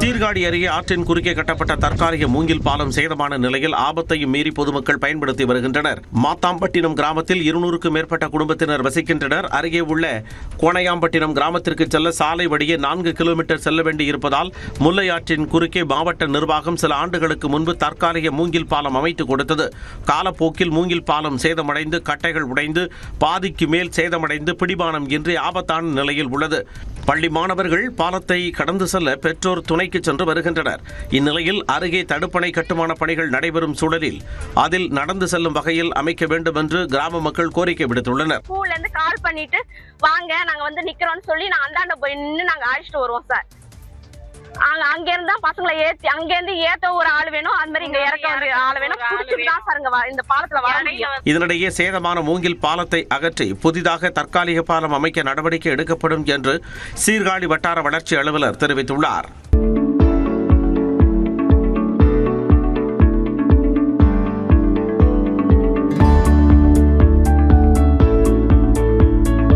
சீர்காழி அருகே ஆற்றின் குறுக்கே கட்டப்பட்ட தற்காலிக மூங்கில் பாலம் சேதமான நிலையில் ஆபத்தையும் மீறி பொதுமக்கள் பயன்படுத்தி வருகின்றனர். மாத்தாம்பட்டினம் கிராமத்தில் 200க்கும் மேற்பட்ட குடும்பத்தினர் வசிக்கின்றனர். அருகே உள்ள கோணையாம்பட்டினம் கிராமத்திற்கு செல்ல சாலை வழியே 4 கிலோமீட்டர் செல்ல வேண்டியிருப்பதால் முல்லையாற்றின் குறுக்கே மாவட்ட நிர்வாகம் சில ஆண்டுகளுக்கு முன்பு தற்காலிக மூங்கில் பாலம் அமைத்துக் கொடுத்தது. காலப்போக்கில் மூங்கில் பாலம் சேதமடைந்து கட்டைகள் உடைந்து பாதிக்கு மேல் சேதமடைந்து பிடிமானம் இன்றி ஆபத்தான நிலையில் உள்ளது. பள்ளி மாணவர்கள் பாலத்தை கடந்து செல்ல பெற்றோர் துணைக்கு சென்று வருகின்றனர். இந்நிலையில் அருகே தடுப்பணை கட்டுமான பணிகள் நடைபெறும் சூழலில் அதில் நடந்து செல்லும் வகையில் அமைக்க வேண்டும் என்று கிராம மக்கள் கோரிக்கை விடுத்துள்ளனர். ஸ்கூல்ல இருந்து கால் பண்ணிட்டு வாங்க நாங்க நிக்கிறோம்னு சொல்லி நான் அந்தாண்ட போய் நின்று நாங்க அழைச்சிட்டு வருவோம் சார். அங்க இருந்தா பசங்களை ஏத்தி அங்க இருந்து ஏத்த ஒரு ஆள் வேணும், அது மாதிரி இங்க இறக்க ஒரு ஆள் வேணும். குடிச்சுதான் சாருங்க இந்த பாலத்துல வர முடியும். இதனிடையே சேதமான மூங்கில் பாலத்தை அகற்றி புதிதாக தற்காலிக பாலம் அமைக்க நடவடிக்கை எடுக்கப்படும் என்று சீர்காழி வட்டார வளர்ச்சி அலுவலர் தெரிவித்துள்ளார்.